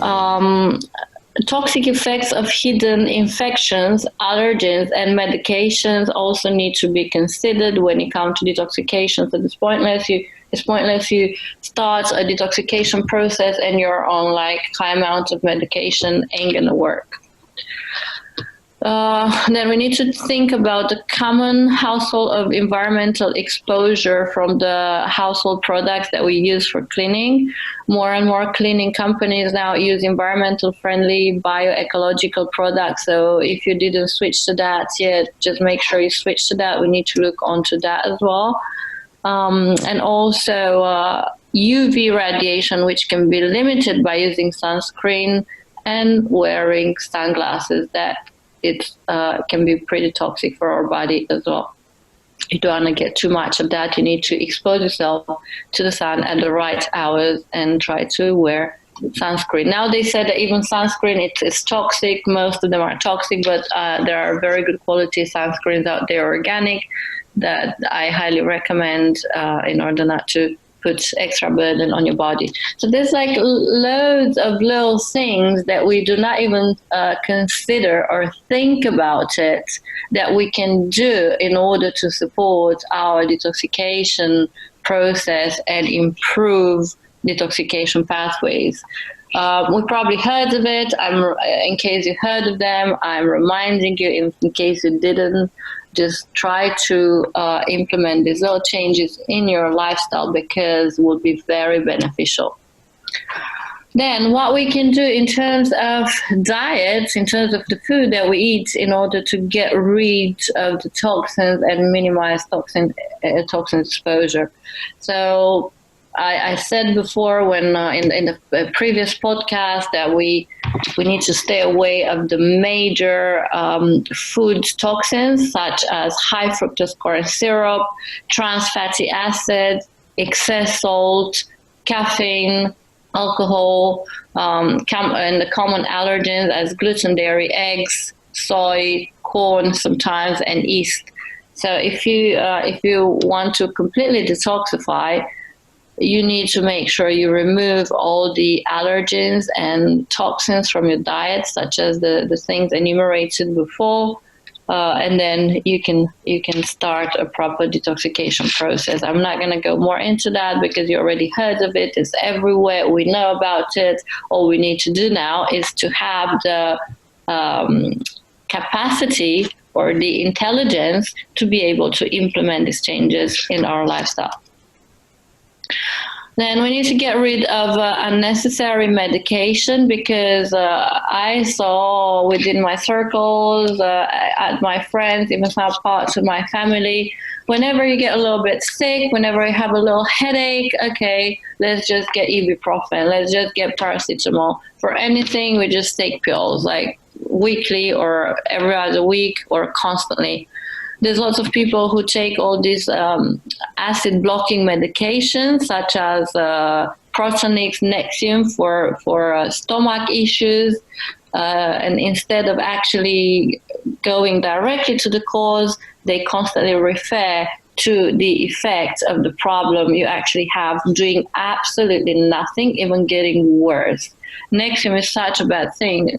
Um, Toxic effects of hidden infections, allergens, and medications also need to be considered when it comes to detoxification. So it's pointless you start a detoxification process and you're on like high amounts of medication, ain't gonna work. Then we need to think about the common household of environmental exposure from the household products that we use for cleaning. More and more cleaning companies now use environmental friendly bioecological products. So if you didn't switch to that yet, just make sure you switch to that. We need to look onto that as well. And also UV radiation, which can be limited by using sunscreen and wearing sunglasses. That it can be pretty toxic for our body as well. You don't want to get too much of that. You need to expose yourself to the sun at the right hours and try to wear sunscreen. Now they said that even sunscreen it's toxic. Most of them are toxic, but there are very good quality sunscreens out there, organic, that I highly recommend in order not to put extra burden on your body. So there's like loads of little things that we do not even consider or think about it that we can do in order to support our detoxification process and improve detoxification pathways. We probably heard of it. In case you heard of them, I'm reminding you, in case you didn't, just try to implement these little changes in your lifestyle because it will be very beneficial. Then what we can do in terms of diets, in terms of the food that we eat in order to get rid of the toxins and minimize toxin exposure. So I said before when in the previous podcast that we need to stay away of the major food toxins such as high fructose corn syrup, trans fatty acids, excess salt, caffeine, alcohol, and the common allergens as gluten, dairy, eggs, soy, corn sometimes, and yeast. So if you want to completely detoxify, you need to make sure you remove all the allergens and toxins from your diet, such as the things enumerated before, and then you can start a proper detoxification process. I'm not going to go more into that because you already heard of it. It's everywhere. We know about it. All we need to do now is to have the capacity or the intelligence to be able to implement these changes in our lifestyle. Then we need to get rid of unnecessary medication because I saw within my circles, at my friends, even some parts of my family, whenever you get a little bit sick, whenever you have a little headache, okay, let's just get ibuprofen, let's just get paracetamol. For anything, we just take pills, like weekly or every other week or constantly. There's lots of people who take all these acid blocking medications such as Protonix, Nexium for stomach issues, and instead of actually going directly to the cause, they constantly refer to the effects of the problem you actually have, doing absolutely nothing, even getting worse. Nexium is such a bad thing.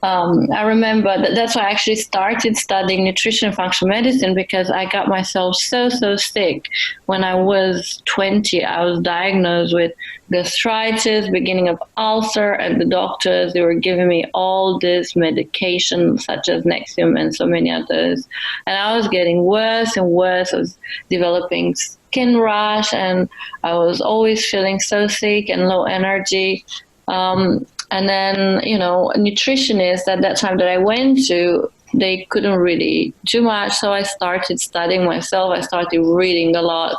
I remember that's why I actually started studying nutrition and functional medicine, because I got myself so sick when I was 20. I was diagnosed with gastritis, beginning of ulcer, and the doctors, they were giving me all this medication such as Nexium and so many others. And I was getting worse and worse. I was developing skin rash and I was always feeling so sick and low energy. And then, nutritionists at that time that I went to, they couldn't really do much. So I started studying myself. I started reading a lot,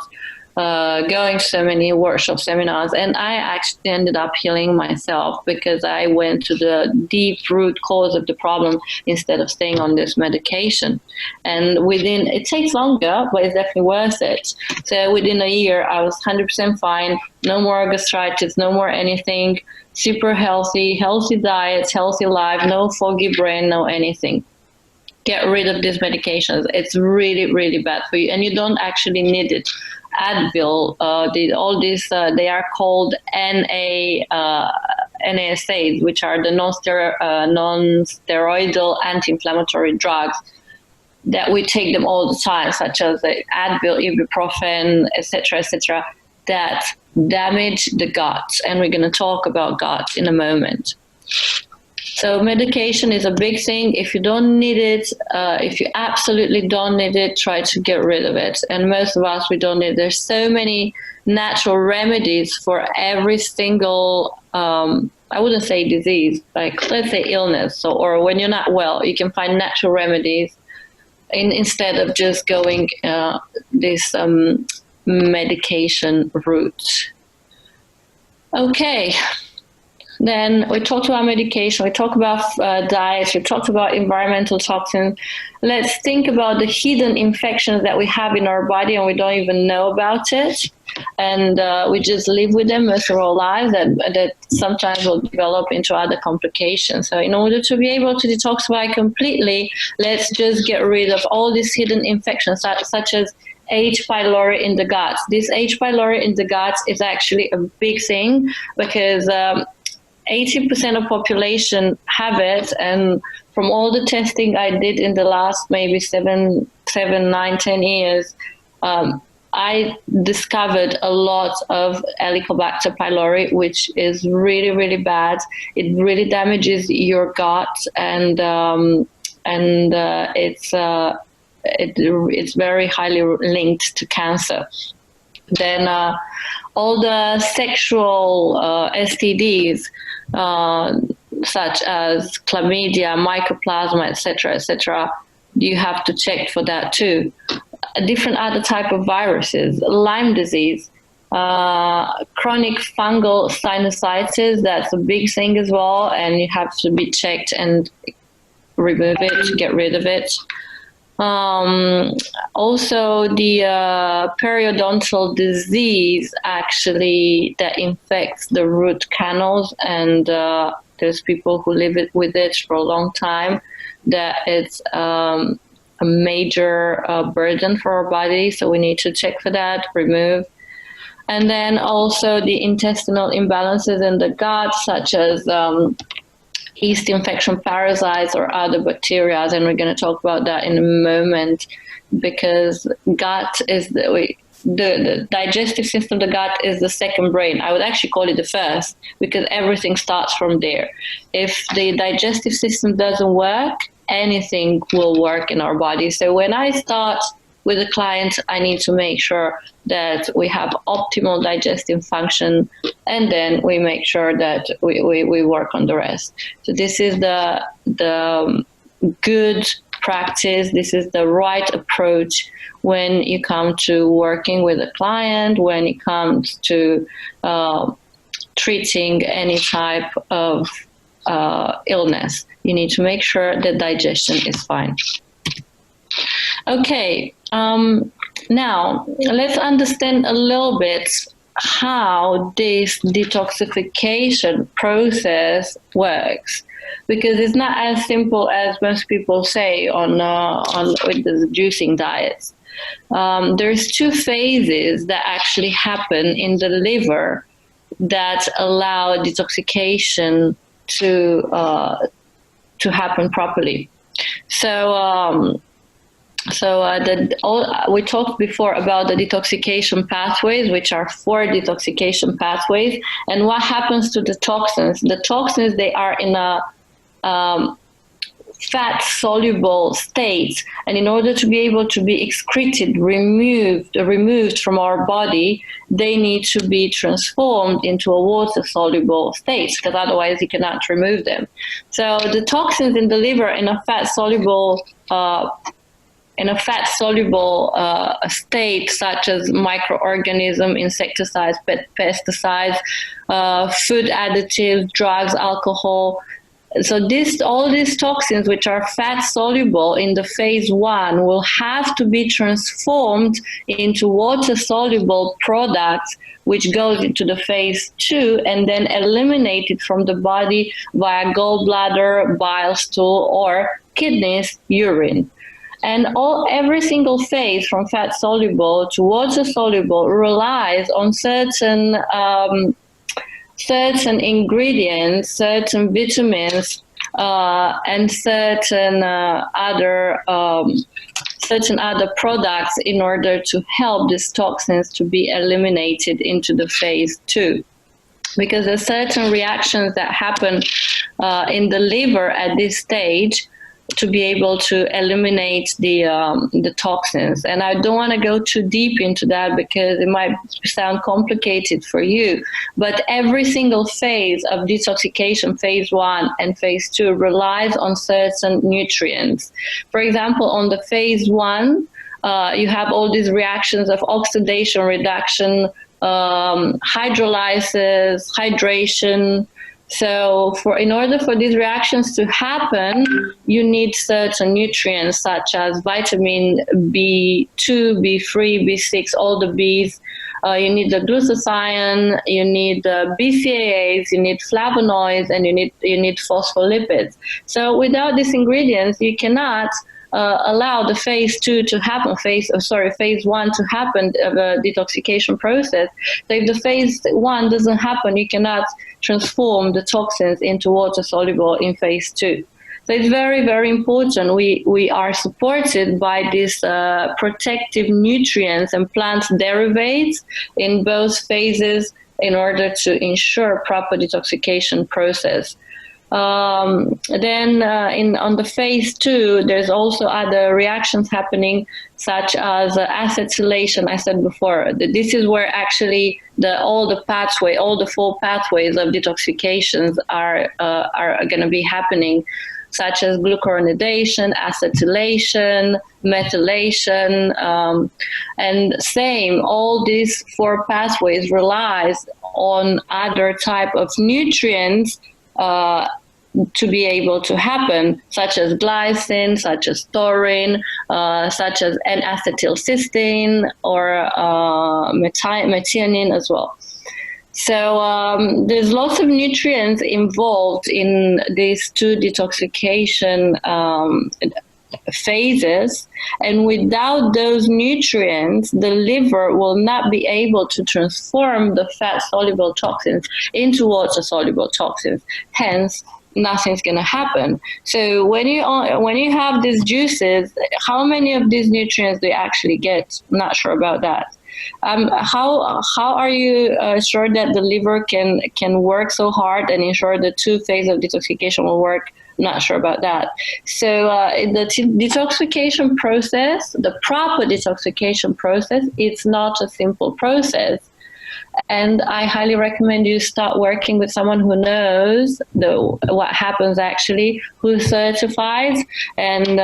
going to so many workshop seminars. And I actually ended up healing myself because I went to the deep root cause of the problem instead of staying on this medication. And it takes longer, but it's definitely worth it. So within a year, I was 100% fine. No more gastritis, no more anything. Super healthy diets, healthy life, no foggy brain, no anything. Get rid of these medications. It's really, really bad for you. And you don't actually need it. Advil, all these, they are called NA, NSAIDs, which are the non-steroidal anti-inflammatory drugs, that we take them all the time, such as Advil, ibuprofen, etc., that damage the gut. And we're going to talk about gut in a moment. So medication is a big thing. If you don't need it, if you absolutely don't need it, try to get rid of it. And most of us, we don't need it. There's so many natural remedies for every single, I wouldn't say disease, like let's say illness. So, or when you're not well, you can find natural remedies instead of just going this medication route. Okay. Then we talked about medication, we talked about diet, we talked about environmental toxins. Let's think about the hidden infections that we have in our body and we don't even know about it. And we just live with them most of our lives that sometimes will develop into other complications. So in order to be able to detoxify completely, let's just get rid of all these hidden infections, such as H. pylori in the gut. This H. pylori in the gut is actually a big thing because 80% of population have it, and from all the testing I did in the last maybe 7, 9, 10 years, I discovered a lot of Helicobacter pylori, which is really, really bad. It really damages your gut, and it's very highly linked to cancer. Then all the sexual STDs, such as chlamydia, mycoplasma, etc., you have to check for that too. Different other type of viruses, Lyme disease, chronic fungal sinusitis, that's a big thing as well, and you have to be checked and remove it, get rid of it. Also the periodontal disease actually that infects the root canals, and there's people who live with it for a long time, that it's a major burden for our body, so we need to check for that, remove. And then also the intestinal imbalances in the gut, such as yeast infection parasites or other bacteria, and we're going to talk about that in a moment, because gut is the digestive system. The gut is the second brain. I would actually call it the first, because everything starts from there. If the digestive system doesn't work, anything will work in our body. So when I start with a client, I need to make sure that we have optimal digestive function, and then we make sure that we work on the rest. So this is the good practice. This is the right approach when you come to working with a client, when it comes to treating any type of illness. You need to make sure that digestion is fine. Okay, now let's understand a little bit how this detoxification process works, because it's not as simple as most people say on with the juicing diets. There's two phases that actually happen in the liver that allow detoxification to happen properly. So we talked before about the detoxification pathways, which are 4 detoxification pathways. And what happens to the toxins? The toxins, they are in a fat-soluble state. And in order to be able to be excreted, removed from our body, they need to be transformed into a water-soluble state, because otherwise you cannot remove them. So the toxins in the liver in a fat-soluble state, such as microorganisms, insecticides, pesticides, food additives, drugs, alcohol. So all these toxins, which are fat soluble in the phase 1, will have to be transformed into water soluble products, which goes into the phase 2 and then eliminated from the body via gallbladder, bile stool, or kidneys, urine. And every single phase from fat soluble to water soluble relies on certain certain ingredients, certain vitamins, and certain other products in order to help these toxins to be eliminated into the phase 2. Because there's certain reactions that happen in the liver at this stage to be able to eliminate the toxins. And I don't want to go too deep into that because it might sound complicated for you. But every single phase of detoxification, phase 1 and phase 2, relies on certain nutrients. For example, on the phase 1, you have all these reactions of oxidation, reduction, hydrolysis, hydration. So in order for these reactions to happen, you need certain nutrients such as vitamin B2, B3, B6, all the Bs. You need the glutathione, you need the BCAAs, you need flavonoids, and you need phospholipids. So without these ingredients, you cannot allow the phase 2 to happen, phase 1 to happen of a detoxification process. So if the phase 1 doesn't happen, you cannot transform the toxins into water soluble in phase 2. So it's very, very important. We are supported by these protective nutrients and plant derivatives in both phases in order to ensure proper detoxification process. Then on the phase 2, there's also other reactions happening, such as acetylation. I said before, this is where actually all the 4 pathways of detoxifications are going to be happening, such as glucuronidation, acetylation, methylation, and all these 4 pathways relies on other type of nutrients to be able to happen, such as glycine, such as taurine, such as N-acetylcysteine or methionine as well. So there's lots of nutrients involved in these 2 detoxification phases, and without those nutrients, the liver will not be able to transform the fat-soluble toxins into water-soluble toxins. Hence, nothing's going to happen. So when you have these juices, how many of these nutrients do you actually get? I'm not sure about that. How are you sure that the liver can work so hard and ensure the 2 phases of detoxification will work? Not sure about that. So the detoxification process, the proper detoxification process, it's not a simple process. And I highly recommend you start working with someone who knows what happens actually, who's certified, and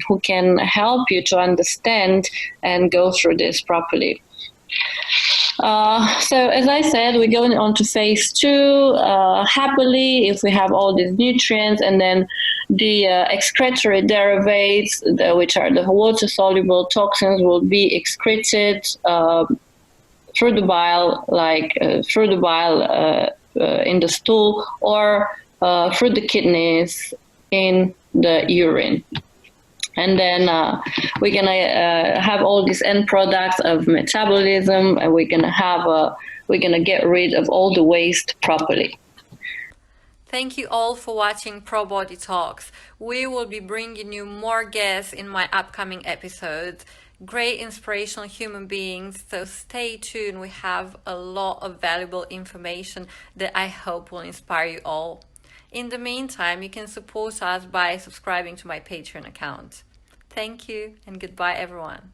who can help you to understand and go through this properly. So as I said, we're going on to phase 2 happily if we have all these nutrients, and then the excretory derivatives, which are the water-soluble toxins, will be excreted through the bile, in the stool, or through the kidneys in the urine. And then we're gonna have all these end products of metabolism, and we're gonna get rid of all the waste properly. Thank you all for watching ProBody Talks. We will be bringing you more guests in my upcoming episodes. Great inspirational human beings, so stay tuned. We have a lot of valuable information that I hope will inspire you all. In the meantime, you can support us by subscribing to my Patreon account. Thank you and goodbye everyone.